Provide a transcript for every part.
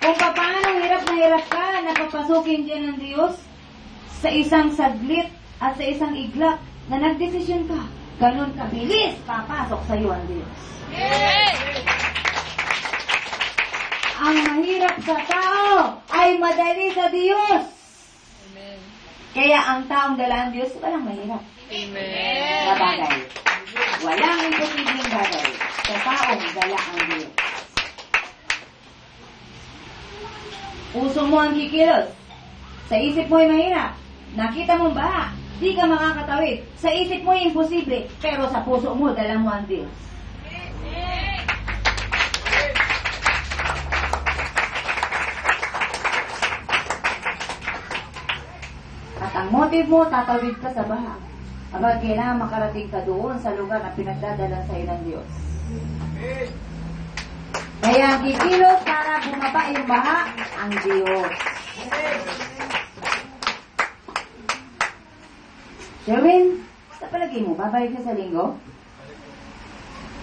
Kung paano hirap na hirap ka na papasukin dyan ng Diyos sa isang saglit at sa isang iglap na nagdesisyon ka, ganun kabilis papasok sa iyo ang Diyos. Ang mahirap sa tao ay madali sa Diyos. Amen. Kaya ang taong dala ng Diyos, walang mahirap. Amen. Na bagay. Walang imposibleng bagay sa taong dala ang Diyos. Puso mo ang kikilos. Sa isip mo ay mahirap. Nakita mo ba? Di ka makakatawid. Sa isip mo ay imposible. Pero sa puso mo, dala mo ang Diyos. At ang motive mo, tatawid ka sa baha. Aba, kailangan makarating ka doon sa lugar na pinagdadala sa iyo ng Diyos. Kaya ang kikilos para bumaba yung baha, ang Diyos. Sherwin, sa palagay mo, babalik ka sa linggo?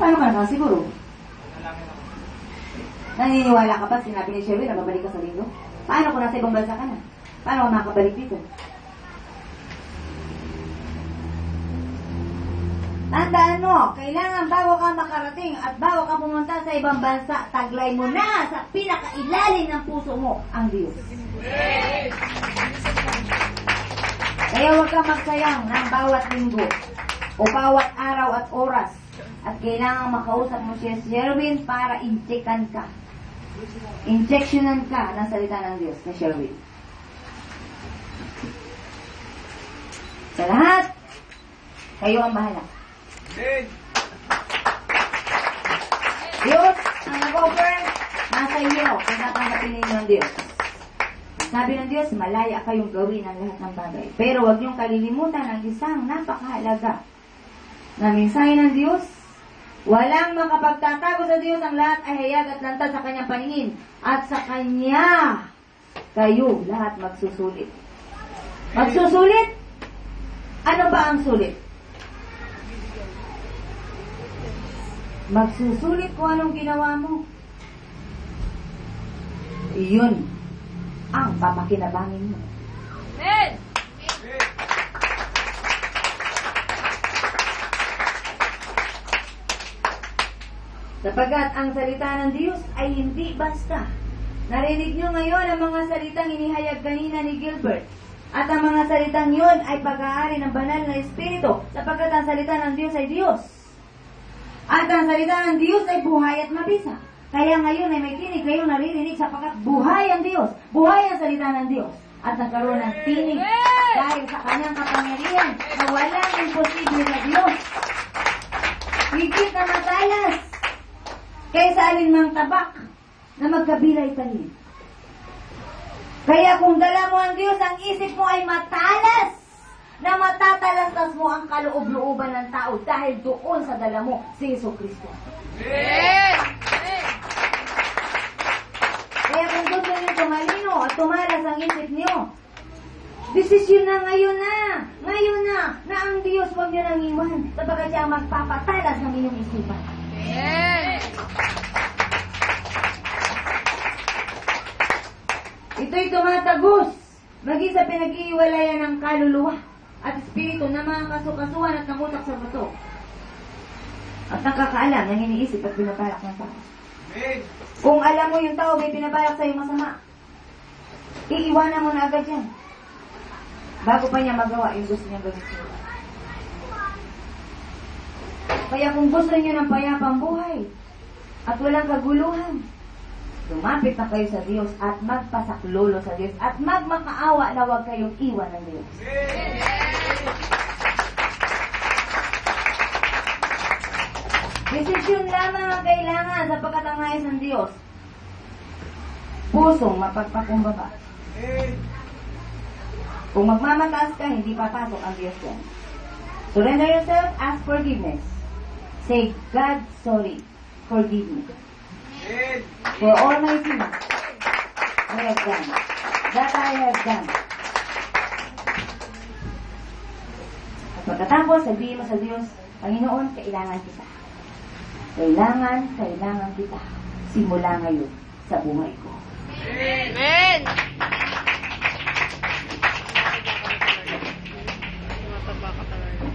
Paano ka nakasiguro? Naniniwala ka pa, sinabi ni Sherwin na babalik ka sa linggo? Paano kung nasa ibang bansa ka na? Paano ka makabalik dito? Tandaan mo, kailangan bago ka makarating at bago ka pumunta sa ibang bansa, taglay mo na sa pinakailalim ng puso mo ang Diyos. Kaya huwag kang magsayang ng bawat linggo o bawat araw at oras at kailangan makausap mo si Sherwin para injectan ka. Injectionan ka ng salita ng Diyos na Sherwin. Sa lahat, kayo ang bahala. Diyos, ang nag-offer, nasa iyo kung natanggapin ninyo ng Diyos. Sabi ng Diyos, malaya kayong gawin ang lahat ng bagay. Pero huwag niyong kalilimutan ang isang napakahalaga na mensahe ng Diyos. Walang makapagtatago sa Diyos, ang lahat ay hayag at lantad sa kanyang paningin. At sa kanya, kayo lahat magsusulit. Magsusulit? Ano ba ang sulit? Magsusulit kung anong ginawa mo. Iyon ang papakinabangin mo. Amen. Sapagat ang salita ng Diyos ay hindi basta. Narinig nyo ngayon ang mga salitang inihayag kanina ni Gilbert. At ang mga salitang yun ay pag-aari ng banal na Espiritu, sapagkat ang salita ng Diyos ay Diyos. At ang salita ng Diyos ay buhay at mabisa. Kaya ngayon ay may tinig kayong naririnig sapagkat buhay ang Diyos. Buhay ang salita ng Diyos. At nagkaroon ng tinig dahil sa kanyang kapangyarihan na walang imposible sa Diyos. Higit na matalas kaysa alinmang tabak na magkabilay tanin. Kaya kung dala mo ang Diyos, ang isip mo ay matalas na matatalastas mo ang kaloob-looban ng tao dahil doon sa dala mo si Jesucristo. Kaya kung gusto niyo tumalino at tumalas ang isip niyo, desisyon na ngayon na ang Diyos huwag niyo nang iwan sapagkat siya ang magpapatalas ng inyong isipan. Ito'y tumatagos maging sa pinag-iiwalayan ng kaluluwa at espiritu na mga kasukasuhan at namutak sa bato. At nakakaalam ng iniisip at binabalak ng tao. Kung alam mo yung tao may binabalak sa'yo masama, iiwanan mo na agad yan. Bago pa niya magawa yung gusto niya gawin siya. Kaya kung gusto niyo ng payapang buhay at walang kaguluhan, lumapit na kayo sa Diyos at magpasaklolo sa Diyos at magmakaawa na huwag kayong iwan ng Diyos. Desisyon lamang ang kailangan sapagkat ang nais ng Diyos. Pusong mapagpakumbaba. Kung magmamataas ka, hindi papasok ang Diyos yan. Surrender yourself, ask forgiveness. Say, God, sorry. Forgive me. For all my sins I have done. That I have done. At pagkatapos, sabihin mo sa Diyos, Panginoon, kailangan kita. Kailangan kita. Simula ngayon sa buhay ko. Amen. Mataba ka talaga.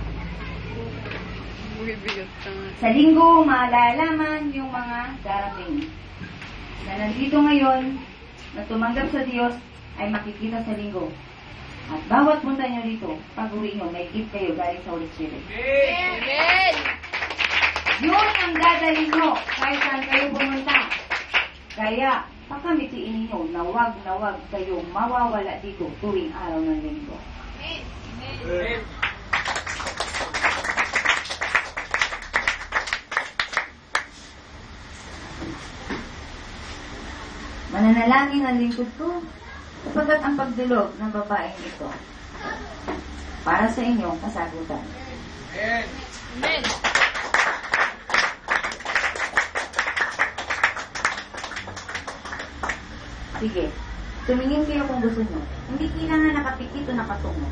Bumibigat ka nga. Sa linggo, maalalaman yung mga darating. Na nandito ngayon, na tumanggap sa Diyos, ay makikita sa linggo. At bawat punta nyo dito, pag-uwi nyo, may gift kayo galing sa Holy Spirit. Amen. Yun ang dadalhin nyo kahit saan kayo pumunta. Kaya, pakamitiin ninyo na wag kayong mawawala dito tuwing araw ng linggo. Amen. Mananalangin ang lingkod ko sapagkat ang pagdulog ng babaeng ito para sa inyong kasagutan. Amen. Sige, tumingin kayo kung gusto nyo. Hindi kailangan nakapikit o nakatungo.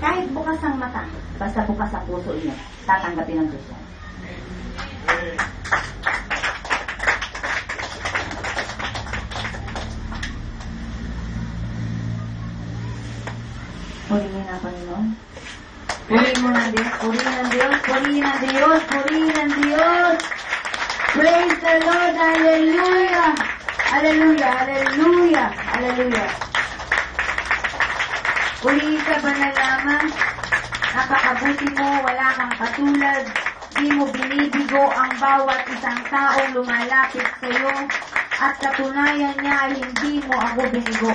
Kahit bukas ang mata, basta bukas ang puso inyo, tatanggapin ng Diyos yan. Purihin ang Panginoon. Purihin mo ng Diyos, purihin ng Diyos, purihin ng Diyos, purihin ng Diyos. Praise the Lord, hallelujah! Hallelujah, hallelujah, hallelujah. Purihin ka ba na lamang? Napakabuti mo, wala kang katulad. Di mo binibigo ang bawat isang taong lumalapit sa iyo. At katunayan niya ay hindi mo ako binigo.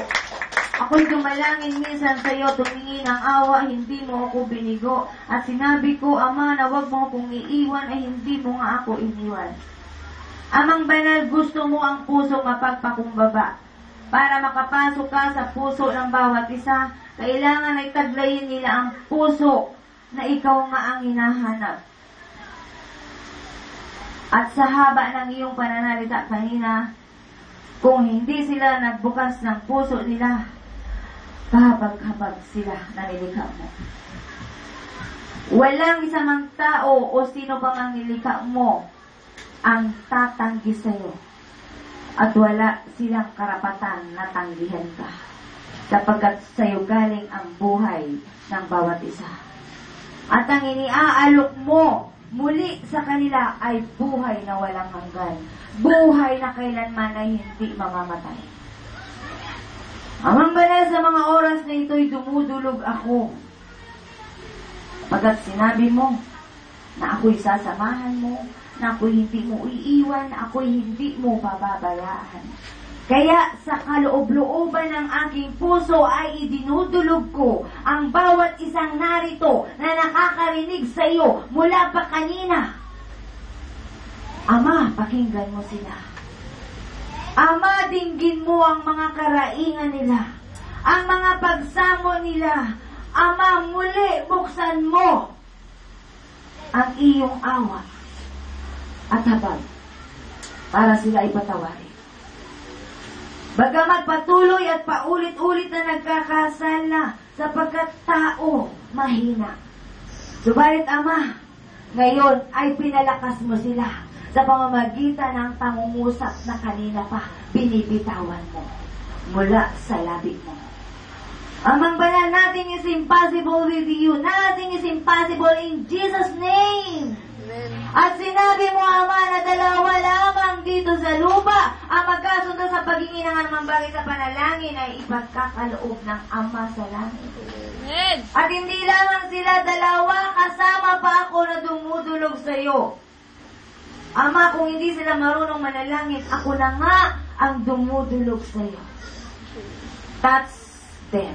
Ako'y dumalangin minsan sa iyo, tumingin ang awa, hindi mo ako binigo. At sinabi ko, Ama, na wag mo akong iiwan, ay hindi mo nga ako iniwan. Amang banal, gusto mo ang puso mapagpakumbaba. Para makapasok ka sa puso ng bawat isa, kailangan ay taglayin nila ang puso na ikaw nga ang hinahanap. At sa haba ng iyong pananalita kanina, kung hindi sila nagbukas ng puso nila, kahabag-habag sila na nilikha mo. Walang isang mang tao o sino pa mang nilikha mo ang tatanggi sa'yo. At wala silang karapatan na tanggihan ka. Sapagkat sa'yo galing ang buhay ng bawat isa. At ang iniaalok mo muli sa kanila ay buhay na walang hanggan. Buhay na kailanman ay hindi mamamatay. Amang banal, sa mga oras na ito'y dumudulog ako. Pagkat sinabi mo na ako'y sasamahan mo, na ako'y hindi mo iiwan, na ako'y hindi mo pababayaan. Kaya sa kaloob-looban ng aking puso ay idinudulog ko ang bawat isang narito na nakakarinig sa iyo mula pa kanina. Ama, pakinggan mo sila. Ama, dinggin mo ang mga karaingan nila, ang mga pagsamo nila. Ama, muli buksan mo ang iyong awa at habag para sila ipatawarin. Bagamat patuloy at paulit-ulit na nagkakasala sapagkat tao mahina. Subalit, Ama, ngayon ay pinalakas mo sila sa pamamagitan ng pangungusap na kanina pa binibitawan mo mula sa labi mo. Amang banal, nothing is impossible with you. Nothing is impossible in Jesus' name. Amen. At sinabi mo, Ama, na dalawa lamang dito sa lupa ang magkasundo sa paghingi ng anumang bagay sa panalangin ay ipagkakaloob ng Ama sa langit. Amen. At hindi lamang sila dalawa, kasama pa ako na dumudulog sa iyo. Ama, kung hindi sila marunong manalangin, ako na nga ang dumudulog sa iyo. Touch them.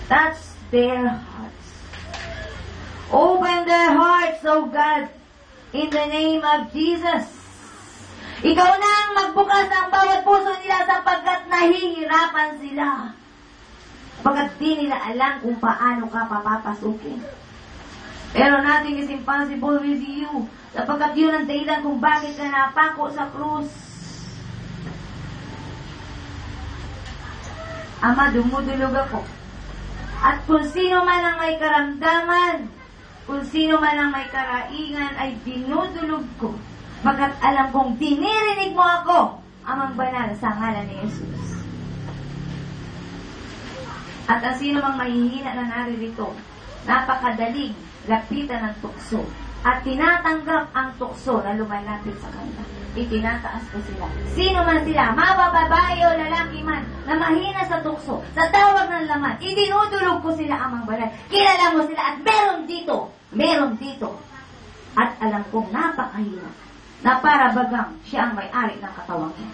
Touch their hearts. Open their hearts, O God, in the name of Jesus. Ikaw na ang magbukas ng bawat puso nila sapagkat nahihirapan sila. Sapagkat di nila alam kung paano ka papapasukin. Pero nothing is impossible with you. Sapagkat yun ang dahilan kung bakit ka napako sa krus. Ama, dumudulog ako. At kung sino man ang may karamdaman, kung sino man ang may karaingan, ay dinudulog ko. Pagkat alam kong dinirinig mo ako amang banal sa ngalan ni Jesus. At ang sino mang mahihina na naririto, napakadaling lapitan ng tukso at tinatanggap ang tukso na lumalapit sa kanila. Itinataas ko sila. Sino man sila, mabababae o lalaki man, na mahina sa tukso, sa tawag ng laman, itinutulog ko sila amang banal. Kilala mo sila at meron dito. At alam kong napakahina, na para bagang siya ang may-ari ng katawang niya.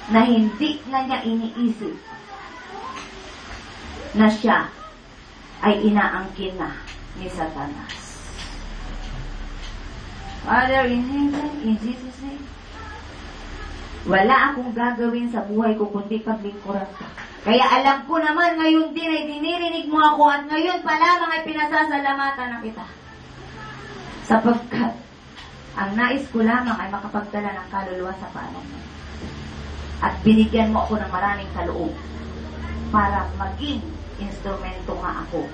Na hindi na niya iniisip na siya ay inaangkin na ni Satanas. Father in heaven, in Jesus' name, wala akong gagawin sa buhay ko kundi paglingkuran ka. Kaya alam ko naman ngayon din ay dinirinig mo ako at ngayon pa lamang ay pinasasalamatan na kita. Sapagkat ang nais ko lamang ay makapagdala ng kaluluwa sa paanan mo. At binigyan mo ako ng maraming kaloob para maging instrumento nga ako